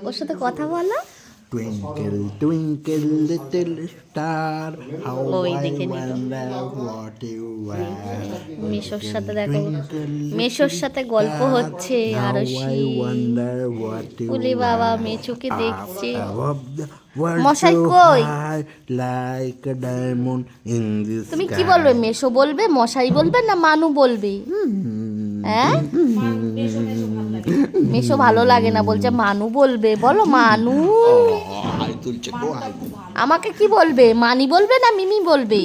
ওর সাথে কথা বলো। Twinkle, twinkle, little star, how ওই I দেখে নিল wonder what you are. মেশোর সাথে দেখো, মেশোর সাথে গল্প হচ্ছে How Arshi. I wonder what you ওলে বাবা are. মেচোকে দেখছে। Above the world মশাই so কই? high, like a diamond in the sky. তুমি কি বলবে, মেশো বলবে, মশাই বলবে, না মানু বলবে? হ্যাঁ, মেশো ভালো লাগে না বলছে, মানু বলবে। বলো মানু। হাই তুলছে গো, হাই আমাকে কি বলবে, মানি বলবে না মিমি বলবে?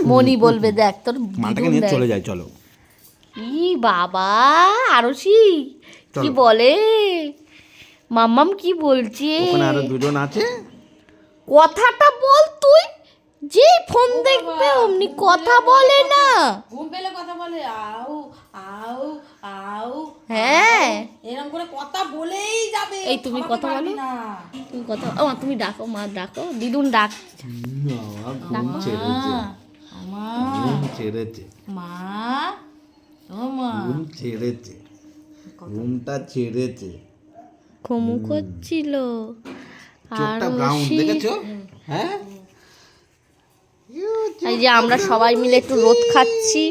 মনি বলবে। দেখ তোর মাটাকে দিদুন নিয়ে দেখ। চলে যায়, চলো। ই বাবা আরশি কি বলে, মাম্মাম কি বলছে? ওখানে আরো দুজন আছে। কথাটা বল তুই, যে ফোন দেখবে অমনি কথা বলে না। ঘুম পেলে কথা বলে আউ আউ আউ। হ্যাঁ এরকম করে কথা বলেই যাবে। এই তুমি থামাতে কথা পারবি বলো। না। তুমি কথা তুমি ডাকো, মা ডাকো, দিদুন ডাক। ঘুম ছেড়েছে, মা ঘুম ছেড়েছে, মা ও মা ঘুম ছেড়েছে, ঘুমটা ছেড়েছে। ঘুমু করছিল। চোখটা ব্রাউন দেখেছো? হ্যাঁ, এই যে আমরা সবাই মিলে একটু রোদ খাচ্ছি।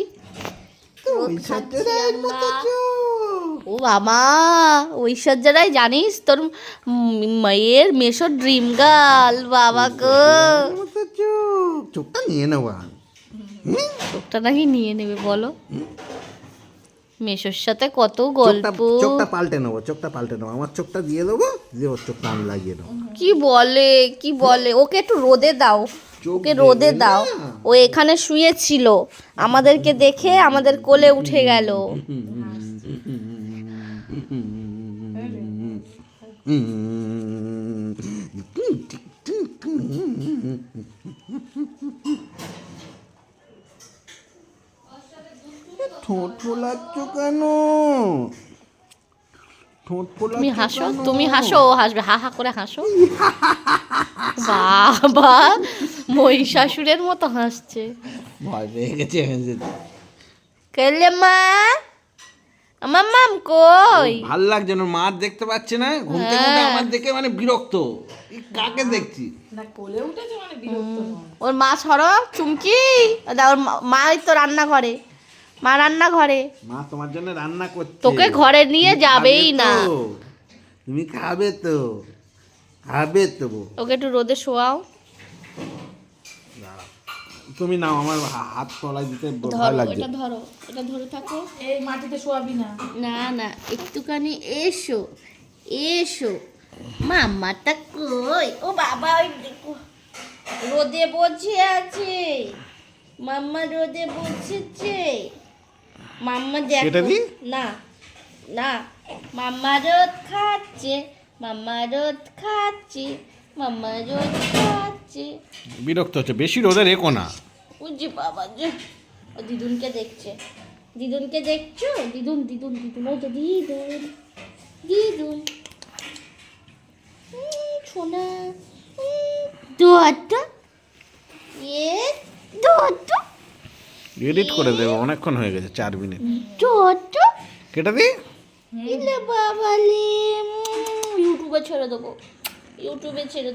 ঐশ্বর্যের মতো চোখ। ও বাবা ঐশ্বর্য রায় জানিস তোর মেয়ের মেশো ড্রিম গার্ল। বাবা গো, মতো চোখ। চোখটা নিয়ে নেবো আমি। চোখটা নাকি নিয়ে নেবে বলো? মেশোর সাথে কত চোখটা গল্প। চোখটা পাল্টে নেবো, চোখটা পাল্টে নেবো। আমার চোখটা দিয়ে দেবো, দিয়ে ওর চোখটা আমি লাগিয়ে দেবো। কি বলে, কি বলে? ওকে একটু রোদে দাও, চোখ ওকে রোদে দেবে দাও। না। ও এখানে শুয়েছিল, আমাদেরকে দেখে আমাদের কোলে উঠে গেল। ঠোঁট ফোলাচ্ছ কেন? ঠোঁট ফোলাচ্ছ তুমি হাসো, কেন? তুমি হাসো, ও হাসবে, হা হা করে হাসো। বাবা মহিষাসুরের মতো হাসছে। ভয় পেয়ে গেছে। কেলে মা, আমার মাম কই? ভাল লাগছে না, মার দেখতে পাচ্ছে না, ঘুম থেকে উঠে আমার দেখে মানে বিরক্ত। এই কাকে দেখছি? না কোলে উঠেছে মানে বিরক্ত নয়। ওর মা সরব চুমকি। ওর মাই তো রান্না করে, মা রান্না ঘরে। মা তোমার জন্য রান্না করছে। তোকে ঘরে নিয়ে তুমি যাবেই খাবে না। তো? তুমি খাবে তো, খাবে তো। ওকে একটু রোদে শোয়াও। তুমি নাও, আমার হাত তলায় দিতে ভয় ধরো লাগছে। এটা, ধরো এটা, ধরে থাকো। এই মাটিতে শোয়াবি না। না না একটুখানি এসো, এসো। মাম্মাটা কই? ও বাবা ওই দেখো রোদে বসে আছে। মাম্মা রোদে বসেছে। মাম্মা কেটে দেখো দিই? না, না মাম্মা রোদ খাচ্ছে, মাম্মা রোদ খাচ্ছে, মাম্মা রোদ খাচ্ছে। বিরক্ত হচ্ছে, বেশি রোদে রেখো না। ওই যে বাবা যে, ও দিদুনকে দেখছে। দিদুনকে দেখছো? দিদুন দিদুন দিদুন, ওই তো দিদুন, দিদুন সোনা দুয়াটা এ দুয়াটা এডিট করে দেবো, অনেকক্ষণ হয়ে গেছে, 4 মিনিট। দুয়াটা কেটে দিই? ইলে বাবা লে, ইউটিউবে ছেড়ে দেবো, ইউটিউবে ছেড়ে দেবো।